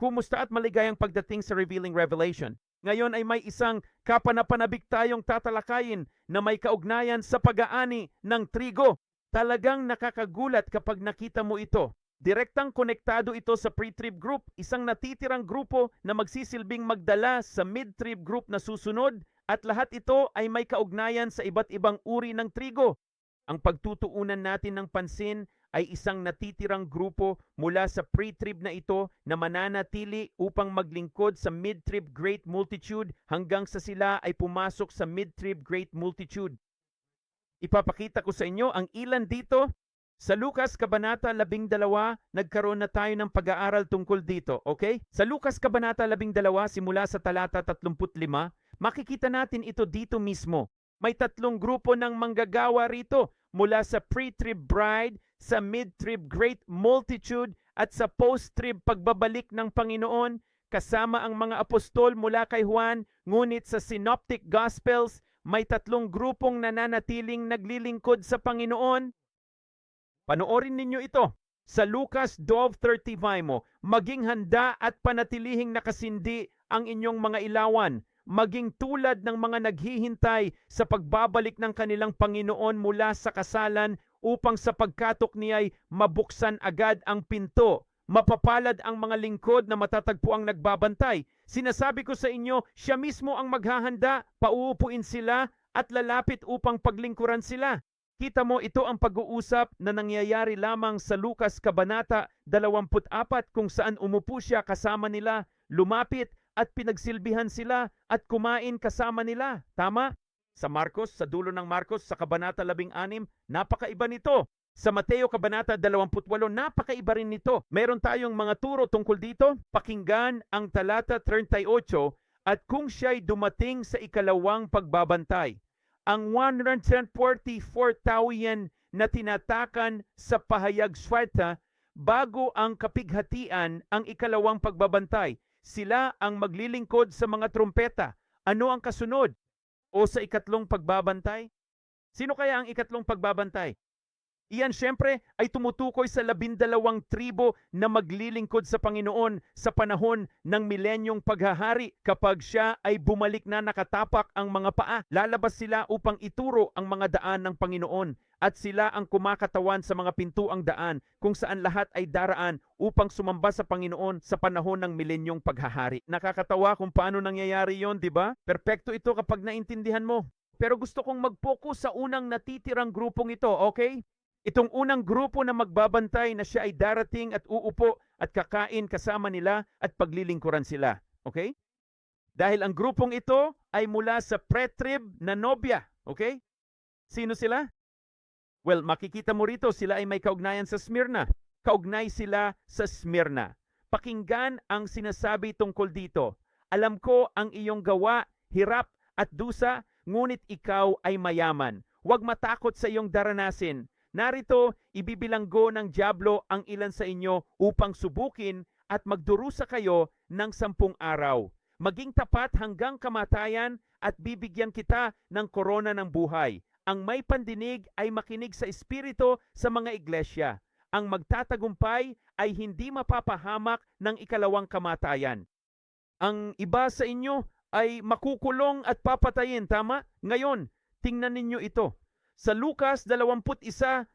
Kumusta at maligayang pagdating sa Revealing Revelation. Ngayon ay may isang kapanapanabik tayong tatalakayin na may kaugnayan sa pag-aani ng trigo. Talagang nakakagulat kapag nakita mo ito. Direktang konektado ito sa pre-trib group, isang natitirang grupo na magsisilbing magdala sa mid-trib group na susunod, at lahat ito ay may kaugnayan sa iba't ibang uri ng trigo. Ang pagtutuunan natin ng pansin ay isang natitirang grupo mula sa pre-trib na ito na mananatili upang maglingkod sa mid-trib great multitude hanggang sa sila ay pumasok sa mid-trib great multitude. Ipapakita ko sa inyo ang ilan dito. Sa Lucas Kabanata 12, nagkaroon na tayo ng pag-aaral tungkol dito, okay? Sa Lucas Kabanata 12, simula sa talata 35, makikita natin ito dito mismo. May tatlong grupo ng manggagawa rito mula sa pre-trib bride, sa mid-trib great multitude, at sa post-trib pagbabalik ng Panginoon, kasama ang mga apostol mula kay Juan. Ngunit sa Synoptic Gospels, may tatlong grupong nananatiling naglilingkod sa Panginoon. Panoorin ninyo ito. Sa Lucas 12:35 mo, maging handa at panatilihing nakasindi ang inyong mga ilawan, maging tulad ng mga naghihintay sa pagbabalik ng kanilang Panginoon mula sa kasalan, upang sa pagkatok niya ay mabuksan agad ang pinto. Mapapalad ang mga lingkod na matatagpo ang nagbabantay. Sinasabi ko sa inyo, siya mismo ang maghahanda, pauupuin sila at lalapit upang paglingkuran sila. Kita mo, ito ang pag-uusap na nangyayari lamang sa Lucas Kabanata 24, kung saan umupo siya kasama nila, lumapit at pinagsilbihan sila at kumain kasama nila. Tama? Sa Marcos, sa dulo ng Marcos, sa Kabanata 16, napakaiba nito. Sa Mateo Kabanata 28, napakaiba rin nito. Meron tayong mga turo tungkol dito. Pakinggan ang talata 38, at kung siya'y dumating sa ikalawang pagbabantay, ang 144,000 na tinatakan sa pahayag swelta bago ang kapighatian ang ikalawang pagbabantay. Sila ang maglilingkod sa mga trumpeta. Ano ang kasunod? O sa ikatlong pagbabantay? Sino kaya ang ikatlong pagbabantay? Iyan siyempre ay tumutukoy sa 12 tribo na maglilingkod sa Panginoon sa panahon ng milenyong paghahari. Kapag siya ay bumalik na nakatapak ang mga paa, lalabas sila upang ituro ang mga daan ng Panginoon, at sila ang kumakatawan sa mga pintuang daan kung saan lahat ay daraan upang sumamba sa Panginoon sa panahon ng milenyong paghahari. Nakakatawa kung paano nangyayari yon, di ba? Perpekto ito kapag naintindihan mo. Pero gusto kong mag-focus sa unang natitirang grupong ito, okay? Itong unang grupo na magbabantay na siya ay darating at uupo at kakain kasama nila at paglilingkuran sila. Okay? Dahil ang grupong ito ay mula sa pre-trib na nobya. Okay? Sino sila? Well, makikita mo rito, sila ay may kaugnayan sa Smyrna. Kaugnay sila sa Smyrna. Pakinggan ang sinasabi tungkol dito. Alam ko ang iyong gawa, hirap at dusa, ngunit ikaw ay mayaman. Huwag matakot sa iyong daranasin. Narito, ibibilanggo ng dyablo ang ilan sa inyo upang subukin at magdurusa kayo ng 10 araw. Maging tapat hanggang kamatayan at bibigyan kita ng korona ng buhay. Ang may pandinig ay makinig sa Espiritu sa mga iglesia. Ang magtatagumpay ay hindi mapapahamak ng ikalawang kamatayan. Ang iba sa inyo ay makukulong at papatayin, tama? Ngayon, tingnan ninyo ito. Sa Lucas 21:36,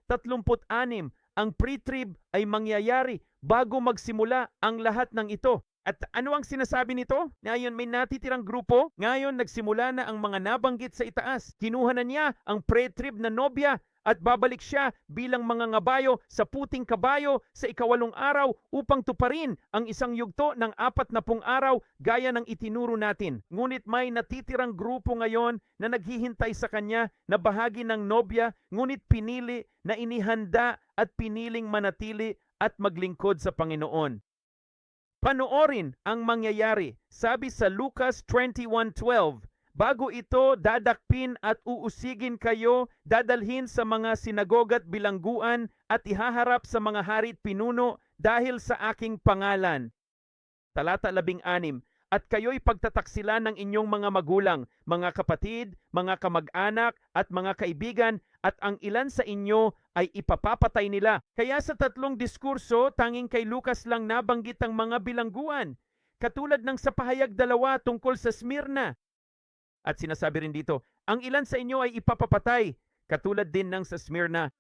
ang pre-trib ay mangyayari bago magsimula ang lahat ng ito. At ano ang sinasabi nito? Ngayon may natitirang grupo. Ngayon nagsimula na ang mga nabanggit sa itaas. Kinuha na niya ang pre-trib na nobya at babalik siya bilang mga ngabayo sa puting kabayo sa ika-8 araw upang tuparin ang isang yugto ng 40 araw gaya ng itinuro natin. Ngunit may natitirang grupo ngayon na naghihintay sa kanya na bahagi ng nobya, ngunit pinili na inihanda at piniling manatili at maglingkod sa Panginoon. Panoorin ang mangyayari. Sabi sa Lucas 21:12, bago ito dadakpin at uusigin kayo, dadalhin sa mga sinagoga't bilangguan at ihaharap sa mga hari't pinuno dahil sa aking pangalan. Talata 16, at kayo'y pagtataksilan ng inyong mga magulang, mga kapatid, mga kamag-anak at mga kaibigan at ang ilan sa inyo ay ipapapatay nila. Kaya sa tatlong diskurso, tanging kay Lucas lang nabanggit ang mga bilangguan. Katulad ng sa pahayag 2 tungkol sa Smyrna. At sinasabi rin dito, ang ilan sa inyo ay ipapapatay, katulad din ng sa Smyrna.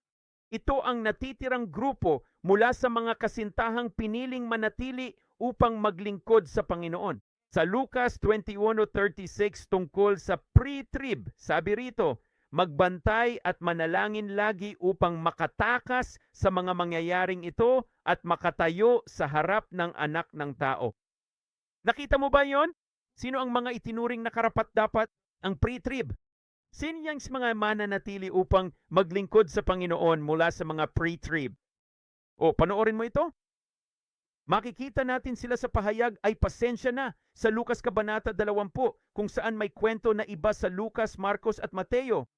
Ito ang natitirang grupo mula sa mga kasintahang piniling manatili upang maglingkod sa Panginoon. Sa Lucas 21:36 tungkol sa pre-trib, sabi rito, magbantay at manalangin lagi upang makatakas sa mga mangyayaring ito at makatayo sa harap ng anak ng tao. Nakita mo ba yon? Sino ang mga itinuring na karapat-dapat? Ang pre-trib. Sino yung mga mananatili upang maglingkod sa Panginoon mula sa mga pre-trib? O, panoorin mo ito? Makikita natin sila sa pahayag ay pasensya na sa Lucas Kabanata 20 kung saan may kwento na iba sa Lucas, Marcos at Mateo.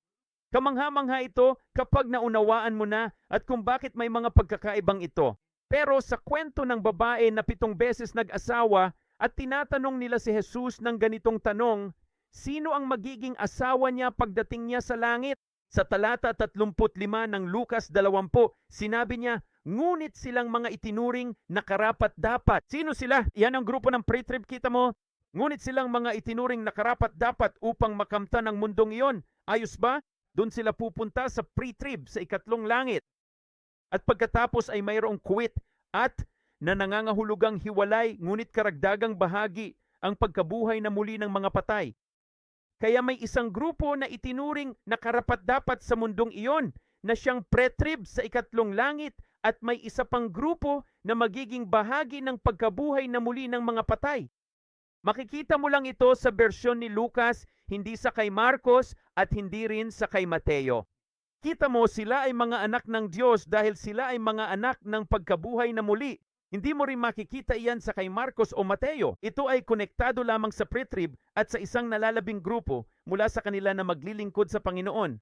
Kamangha-mangha ito kapag naunawaan mo na at kung bakit may mga pagkakaibang ito. Pero sa kwento ng babae na 7 beses nag-asawa at tinatanong nila si Jesus ng ganitong tanong, sino ang magiging asawa niya pagdating niya sa langit? Sa talata 35 ng Lucas 20, sinabi niya, ngunit silang mga itinuring na karapat-dapat. Sino sila? Yan ang grupo ng pre-trib, kita mo? Ngunit silang mga itinuring na karapat-dapat upang makamtan ang mundong iyon. Ayos ba? Doon sila pupunta sa pre-trib, sa ikatlong langit. At pagkatapos ay mayroong quit at na nangangahulugang hiwalay ngunit karagdagang bahagi ang pagkabuhay na muli ng mga patay. Kaya may isang grupo na itinuring na karapat-dapat sa mundong iyon na siyang pre-trib sa ikatlong langit at may isa pang grupo na magiging bahagi ng pagkabuhay na muli ng mga patay. Makikita mo lang ito sa bersyon ni Lucas, hindi sa kay Marcos at hindi rin sa kay Mateo. Kita mo sila ay mga anak ng Diyos dahil sila ay mga anak ng pagkabuhay na muli. Hindi mo rin makikita iyan sa kay Marcos o Mateo. Ito ay konektado lamang sa pre-trib at sa isang nalalabing grupo mula sa kanila na maglilingkod sa Panginoon.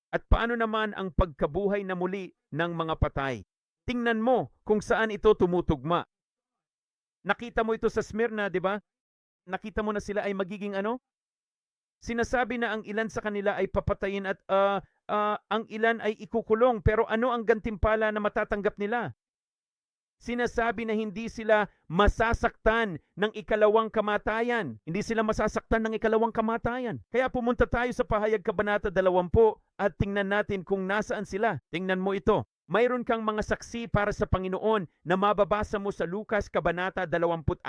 At paano naman ang pagkabuhay na muli ng mga patay? Tingnan mo kung saan ito tumutugma. Nakita mo ito sa Smyrna, di ba? Nakita mo na sila ay magiging ano? Sinasabi na ang ilan sa kanila ay papatayin at ang ilan ay ikukulong. Pero ano ang gantimpala na matatanggap nila? Sinasabi na hindi sila masasaktan ng ikalawang kamatayan. Hindi sila masasaktan ng ikalawang kamatayan. Kaya pumunta tayo sa pahayag Kabanata 20 at tingnan natin kung nasaan sila. Tingnan mo ito. Mayroon kang mga saksi para sa Panginoon na mababasa mo sa Lucas Kabanata 24.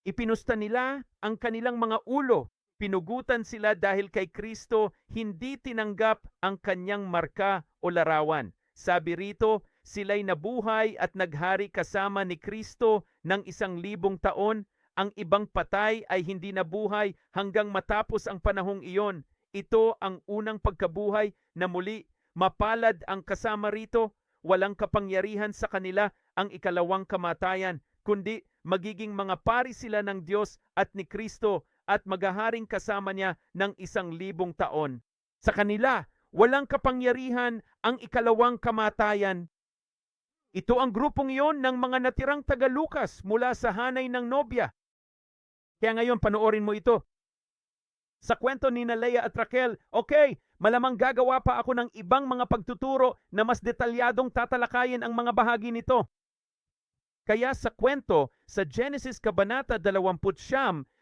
Ipinusta nila ang kanilang mga ulo. Pinugutan sila dahil kay Kristo hindi tinanggap ang kanyang marka o larawan. Sabi rito, sila'y nabuhay at naghari kasama ni Kristo ng 1,000 taon. Ang ibang patay ay hindi nabuhay hanggang matapos ang panahong iyon. Ito ang unang pagkabuhay na muli. Mapalad ang kasama rito. Walang kapangyarihan sa kanila ang ikalawang kamatayan, kundi magiging mga pari sila ng Diyos at ni Kristo at maghaharing kasama niya ng 1,000 taon. Sa kanila, walang kapangyarihan ang ikalawang kamatayan. Ito ang grupong iyon ng mga natirang taga-Lucas mula sa hanay ng nobya. Kaya ngayon, panoorin mo ito. Sa kwento ni Leah at Raquel, okay, malamang gagawa pa ako ng ibang mga pagtuturo na mas detalyadong tatalakayin ang mga bahagi nito. Kaya sa kwento, sa Genesis Kabanata 20,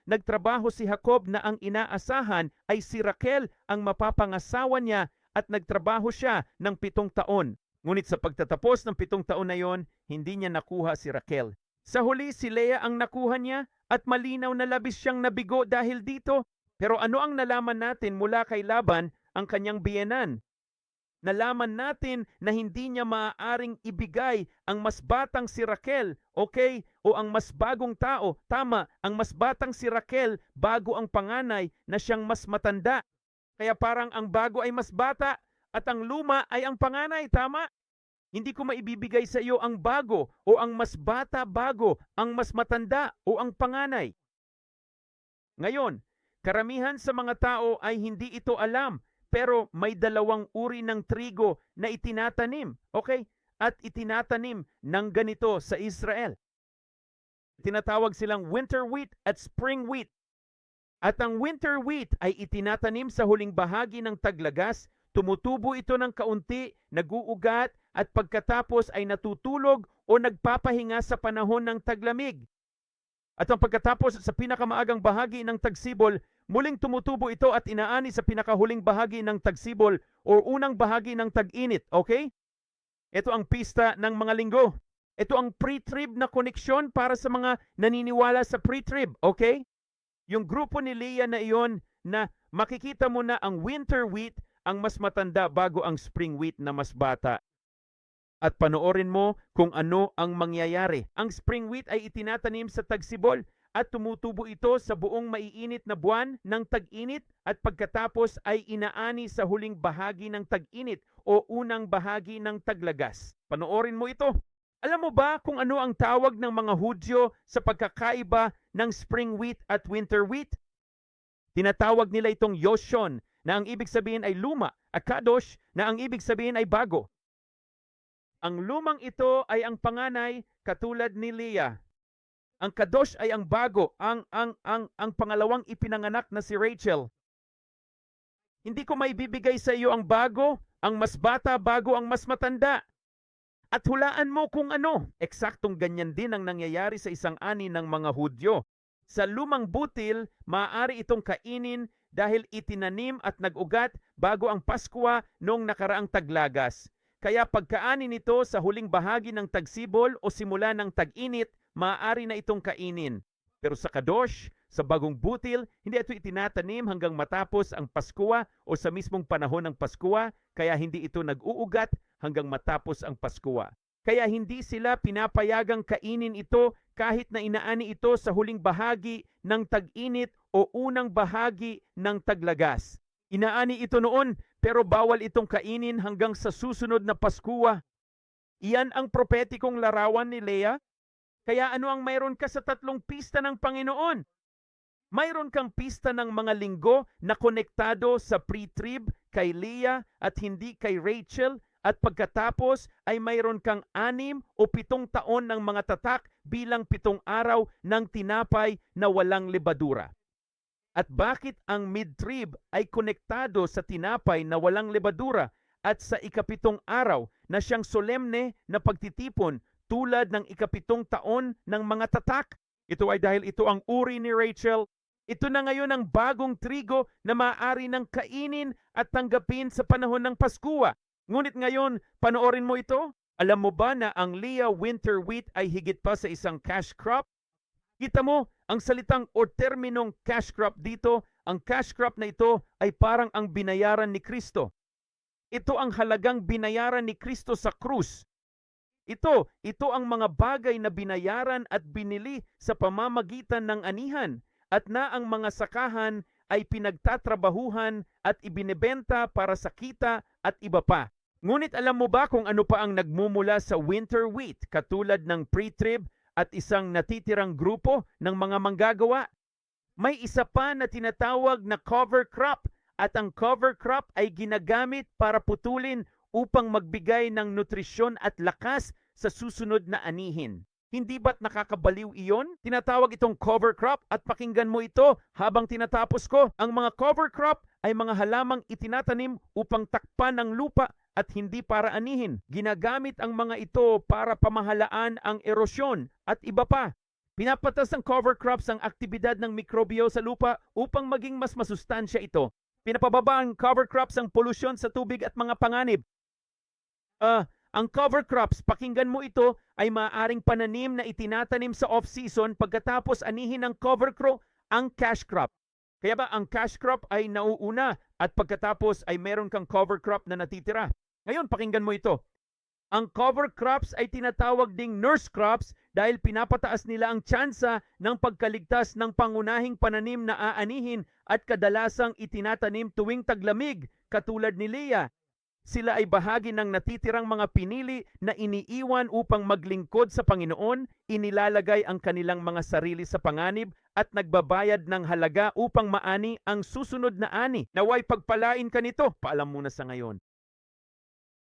nagtrabaho si Jacob na ang inaasahan ay si Raquel ang mapapangasawa niya at nagtrabaho siya ng 7 taon. Ngunit sa pagtatapos ng 7 taon na yon, hindi niya nakuha si Raquel. Sa huli, si Leah ang nakuha niya at malinaw na labis siyang nabigo dahil dito. Pero ano ang nalaman natin mula kay Laban, ang kanyang biyenan? Nalaman natin na hindi niya maaaring ibigay ang mas batang si Raquel, okay? O ang mas bagong tao, tama, ang mas batang si Raquel bago ang panganay na siyang mas matanda. Kaya parang ang bago ay mas bata at ang luma ay ang panganay, tama? Hindi ko maibibigay sa iyo ang bago o ang mas bata bago, ang mas matanda o ang panganay. Ngayon, karamihan sa mga tao ay hindi ito alam, pero may 2 uri ng trigo na itinatanim, okay? At itinatanim ng ganito sa Israel. Tinatawag silang winter wheat at spring wheat. At ang winter wheat ay itinatanim sa huling bahagi ng taglagas Tumutubo ito ng kaunti, naguugat, at pagkatapos ay natutulog o nagpapahinga sa panahon ng taglamig. At ang pagkatapos sa pinakamaagang bahagi ng tagsibol, muling tumutubo ito at inaani sa pinakahuling bahagi ng tagsibol o unang bahagi ng tag-init. Okay? Ito ang pista ng mga linggo. Ito ang pre-trib na koneksyon para sa mga naniniwala sa pre-trib. Okay? Yung grupo ni Leah na iyon na makikita mo na ang winter wheat ang mas matanda bago ang spring wheat na mas bata. At panoorin mo kung ano ang mangyayari. Ang spring wheat ay itinatanim sa tagsibol at tumutubo ito sa buong maiinit na buwan ng tag-init at pagkatapos ay inaani sa huling bahagi ng tag-init o unang bahagi ng taglagas. Panoorin mo ito. Alam mo ba kung ano ang tawag ng mga Hudyo sa pagkakaiba ng spring wheat at winter wheat? Tinatawag nila itong Yoshon, na ang ibig sabihin ay luma, at Kadosh, na ang ibig sabihin ay bago. Ang lumang ito ay ang panganay katulad ni Leah. Ang Kadosh ay ang bago, ang pangalawang ipinanganak na si Rachel. Hindi ko maibibigay sa iyo ang bago, ang mas bata bago ang mas matanda. At hulaan mo kung ano. Eksaktong ganyan din ang nangyayari sa isang ani ng mga Hudyo. Sa lumang butil, maaari itong kainin dahil itinanim at nag-ugat bago ang Paskwa noong nakaraang taglagas. Kaya pagkaani nito sa huling bahagi ng tagsibol o simula ng tag-init, maaari na itong kainin. Pero sa Kadosh, sa bagong butil, hindi ito itinatanim hanggang matapos ang Paskwa o sa mismong panahon ng Paskwa, kaya hindi ito nag-uugat hanggang matapos ang Paskwa. Kaya hindi sila pinapayagang kainin ito kahit na inaani ito sa huling bahagi ng tag-init o unang bahagi ng taglagas. Inaani ito noon pero bawal itong kainin hanggang sa susunod na Paskwa. Iyan ang propetikong larawan ni Leah. Kaya ano ang mayroon ka sa tatlong pista ng Panginoon? Mayroon kang pista ng mga linggo na konektado sa pre-trib kay Leah at hindi kay Rachel, at pagkatapos ay mayroon kang 6 o 7 taon ng mga tatak bilang 7 araw ng tinapay na walang lebadura. At bakit ang mid-trib ay konektado sa tinapay na walang lebadura at sa ika-7 araw na siyang solemne na pagtitipon tulad ng ika-7 taon ng mga tatak? Ito ay dahil ito ang uri ni Rachel. Ito na ngayon ang bagong trigo na maaari ng kainin at tanggapin sa panahon ng Paskwa. Ngunit ngayon, panoorin mo ito. Alam mo ba na ang Leah winter wheat ay higit pa sa isang cash crop? Kita mo, ang salitang o terminong cash crop dito, ang cash crop na ito ay parang ang binayaran ni Kristo. Ito ang halagang binayaran ni Kristo sa krus. Ito ang mga bagay na binayaran at binili sa pamamagitan ng anihan at na ang mga sakahan ay pinagtatrabahuhan at ibinebenta para sa kita at iba pa. Ngunit alam mo ba kung ano pa ang nagmumula sa winter wheat katulad ng pre-trib at isang natitirang grupo ng mga manggagawa? May isa pa na tinatawag na cover crop, at ang cover crop ay ginagamit para putulin upang magbigay ng nutrisyon at lakas sa susunod na anihin. Hindi ba't nakakabaliw iyon? Tinatawag itong cover crop at pakinggan mo ito habang tinatapos ko. Ang mga cover crop ay mga halamang itinatanim upang takpan ng lupa at hindi para anihin. Ginagamit ang mga ito para pamahalaan ang erosyon at iba pa. Pinapatas ng cover crops ang aktibidad ng mikrobyo sa lupa upang maging mas masustansya ito. Pinapababa ang cover crops ang polusyon sa tubig at mga panganib. Ang cover crops, pakinggan mo ito, ay maaaring pananim na itinatanim sa off-season pagkatapos anihin ng cover crop ang cash crop. Kaya ba ang cash crop ay nauuna at pagkatapos ay meron kang cover crop na natitira? Ngayon, pakinggan mo ito. Ang cover crops ay tinatawag ding nurse crops dahil pinapataas nila ang tsansa ng pagkaligtas ng pangunahing pananim na aanihin at kadalasang itinatanim tuwing taglamig katulad ni Leah. Sila ay bahagi ng natitirang mga pinili na iniiwan upang maglingkod sa Panginoon, inilalagay ang kanilang mga sarili sa panganib at nagbabayad ng halaga upang maani ang susunod na ani. Naway pagpalain ka nito, paalam muna sa ngayon.